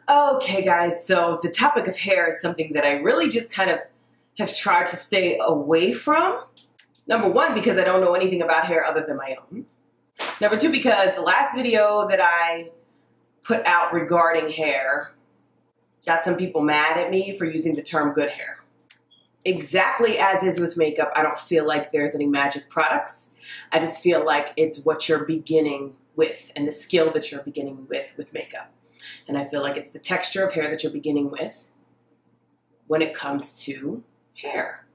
Okay guys, so the topic of hair is something that I really just kind of have tried to stay away from. Number one, because I don't know anything about hair other than my own. Number two, because the last video that I put out regarding hair got some people mad at me for using the term good hair. Exactly as is with makeup, I don't feel like there's any magic products. I just feel like it's what you're beginning with and the skill that you're beginning with makeup. And I feel like it's the texture of hair that you're beginning with when it comes to hair.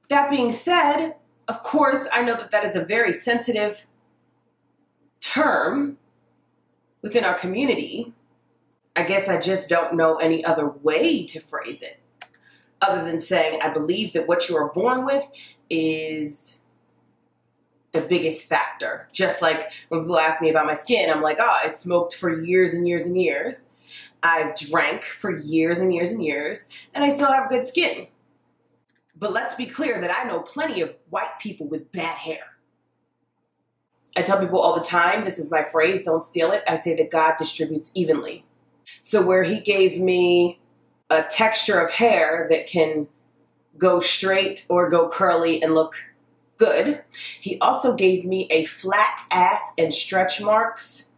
That being said, of course, I know that that is a very sensitive term within our community. I guess I just don't know any other way to phrase it other than saying I believe that what you are born with is the biggest factor. Just like when people ask me about my skin, I'm like, oh, I smoked for years and years and years. I've drank for years and years and years, and I still have good skin. But let's be clear that I know plenty of white people with bad hair. I tell people all the time, this is my phrase, don't steal it. I say that God distributes evenly. So where he gave me a texture of hair that can go straight or go curly and look good, he also gave me a flat ass and stretch marks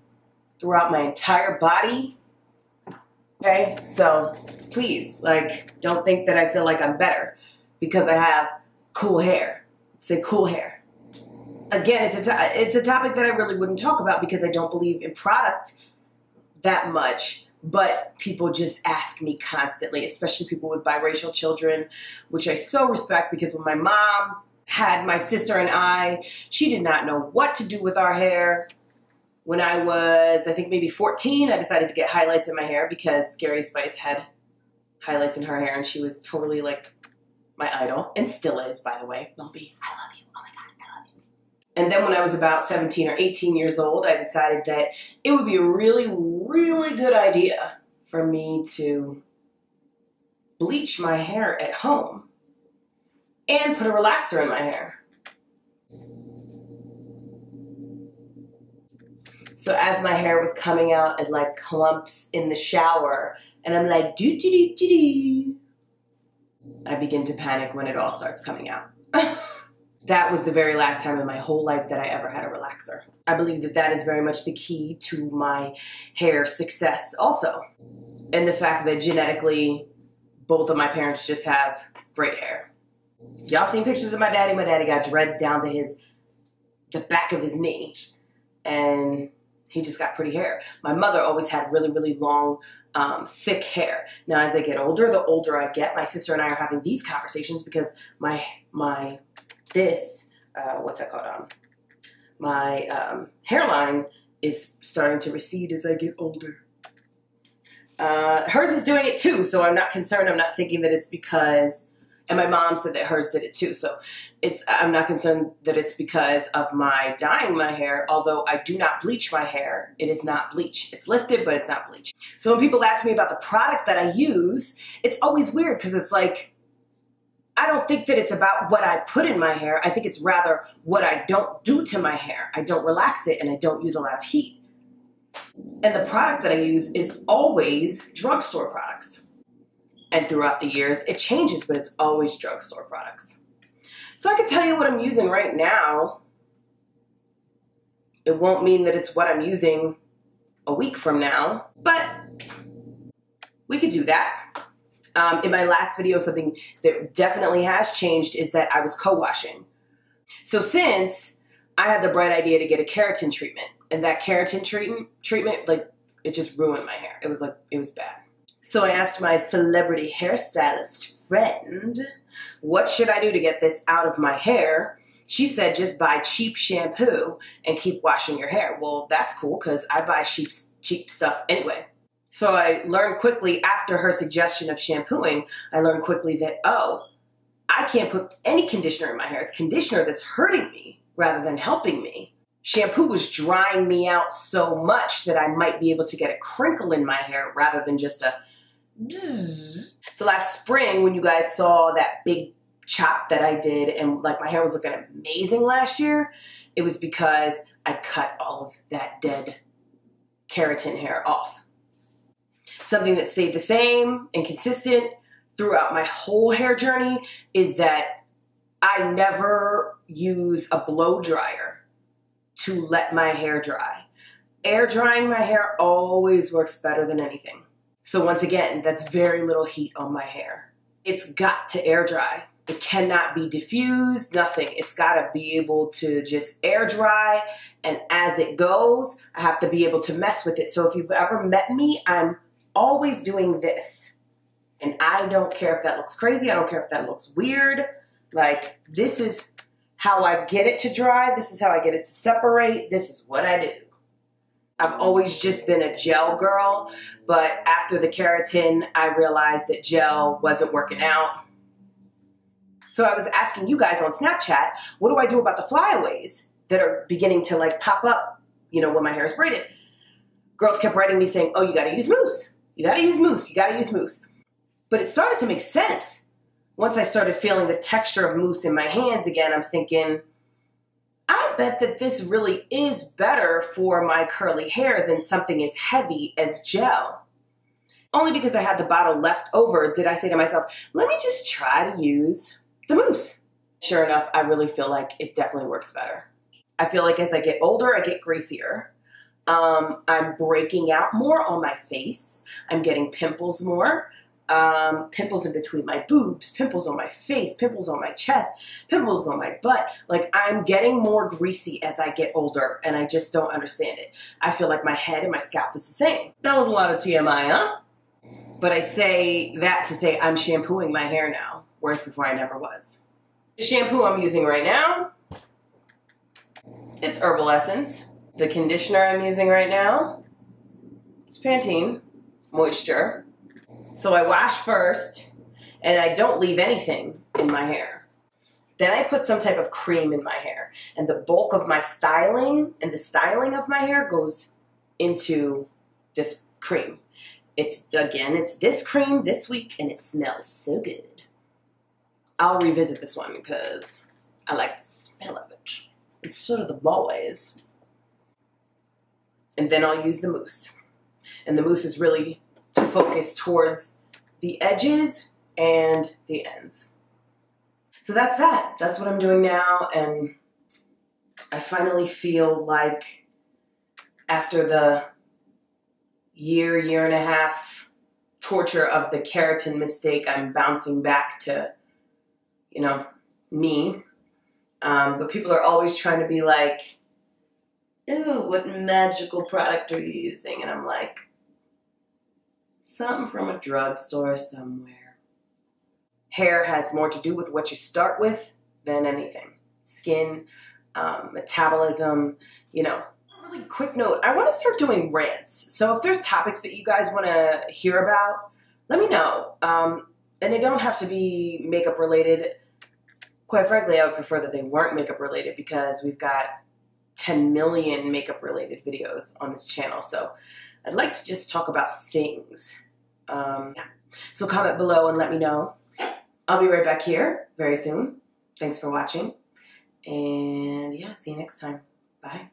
throughout my entire body. Okay, so please, like, don't think that I feel like I'm better because I have cool hair. Say cool hair. Again, it's a topic that I really wouldn't talk about because I don't believe in product that much, but people just ask me constantly, especially people with biracial children, which I so respect because when my mom had my sister and I, she did not know what to do with our hair. When I was, I think maybe 14, I decided to get highlights in my hair because Scary Spice had highlights in her hair and she was totally like my idol, and still is, by the way. Lumpy, I love you. Oh my God, I love you. And then when I was about 17 or 18 years old, I decided that it would be a really, really good idea for me to bleach my hair at home and put a relaxer in my hair. So as my hair was coming out in like clumps in the shower, and I'm like, doo-doo-doo-doo-doo, I begin to panic when it all starts coming out. That was the very last time in my whole life that I ever had a relaxer. I believe that that is very much the key to my hair success also. And the fact that genetically, both of my parents just have great hair. Y'all seen pictures of my daddy? My daddy got dreads down to the back of his knee. And he just got pretty hair. My mother always had really, really long, thick hair. Now, as I get older, the older I get, my sister and I are having these conversations because my hairline is starting to recede as I get older. Hers is doing it too, so I'm not concerned. I'm not thinking that it's because, and my mom said that hers did it too, so I'm not concerned that it's because of my dyeing my hair, although I do not bleach my hair. It is not bleach. It's lifted, but it's not bleach. So when people ask me about the product that I use, it's always weird because it's like, I don't think that it's about what I put in my hair. I think it's rather what I don't do to my hair. I don't relax it and I don't use a lot of heat. And the product that I use is always drugstore products. And throughout the years, it changes, but it's always drugstore products. So I can tell you what I'm using right now. It won't mean that it's what I'm using a week from now, but we could do that. In my last video, something that definitely has changed is that I was co-washing. So since I had the bright idea to get a keratin treatment, and that keratin treatment, like, it just ruined my hair. It was bad. So I asked my celebrity hairstylist friend, what should I do to get this out of my hair? She said, just buy cheap shampoo and keep washing your hair. Well, that's cool because I buy cheap stuff anyway. So I learned quickly after her suggestion of shampooing, I learned quickly that, oh, I can't put any conditioner in my hair. It's conditioner that's hurting me rather than helping me. Shampoo was drying me out so much that I might be able to get a crinkle in my hair rather than just a bzzz. So last spring, when you guys saw that big chop that I did and like my hair was looking amazing last year, it was because I cut all of that dead keratin hair off. Something that stayed the same and consistent throughout my whole hair journey is that I never use a blow dryer to let my hair dry. Air drying my hair always works better than anything. So once again, that's very little heat on my hair. It's got to air dry. It cannot be diffused, nothing. It's got to be able to just air dry, and as it goes, I have to be able to mess with it. So if you've ever met me, I'm always doing this. And I don't care if that looks crazy. I don't care if that looks weird. Like, this is how I get it to dry. This is how I get it to separate. This is what I do. I've always just been a gel girl, but after the keratin, I realized that gel wasn't working out. So I was asking you guys on Snapchat, what do I do about the flyaways that are beginning to like pop up, you know, when my hair is braided? Girls kept writing me saying, oh, you gotta use mousse. You gotta use mousse. You gotta use mousse. But it started to make sense. Once I started feeling the texture of mousse in my hands again, I'm thinking, I bet that this really is better for my curly hair than something as heavy as gel. Only because I had the bottle left over did I say to myself, let me just try to use the mousse. Sure enough, I really feel like it definitely works better. I feel like as I get older, I get greasier. I'm breaking out more on my face. I'm getting pimples more. Pimples in between my boobs, pimples on my face, pimples on my chest, pimples on my butt. Like, I'm getting more greasy as I get older, and I just don't understand it. I feel like my head and my scalp is the same. That was a lot of TMI, huh? But I say that to say I'm shampooing my hair now, whereas before I never was. The shampoo I'm using right now, it's Herbal Essence. The conditioner I'm using right now, it's Pantene Moisture. So I wash first, and I don't leave anything in my hair. Then I put some type of cream in my hair, and the bulk of my styling and the styling of my hair goes into this cream. It's this cream this week, and it smells so good. I'll revisit this one because I like the smell of it. And so do the boys. And then I'll use the mousse. And the mousse is really to focus towards the edges and the ends. So that's that. That's what I'm doing now, and I finally feel like after the year and a half torture of the keratin mistake, I'm bouncing back to, you know, me. But people are always trying to be like, ooh, what magical product are you using? And I'm like, something from a drugstore somewhere. Hair has more to do with what you start with than anything. Skin, metabolism, you know. Really quick note, I want to start doing rants. So if there's topics that you guys want to hear about, let me know. And they don't have to be makeup related. Quite frankly, I would prefer that they weren't makeup related because we've got 10 million makeup related videos on this channel. So I'd like to just talk about things. Yeah. So comment below and let me know. I'll be right back here very soon. Thanks for watching. And yeah, see you next time. Bye.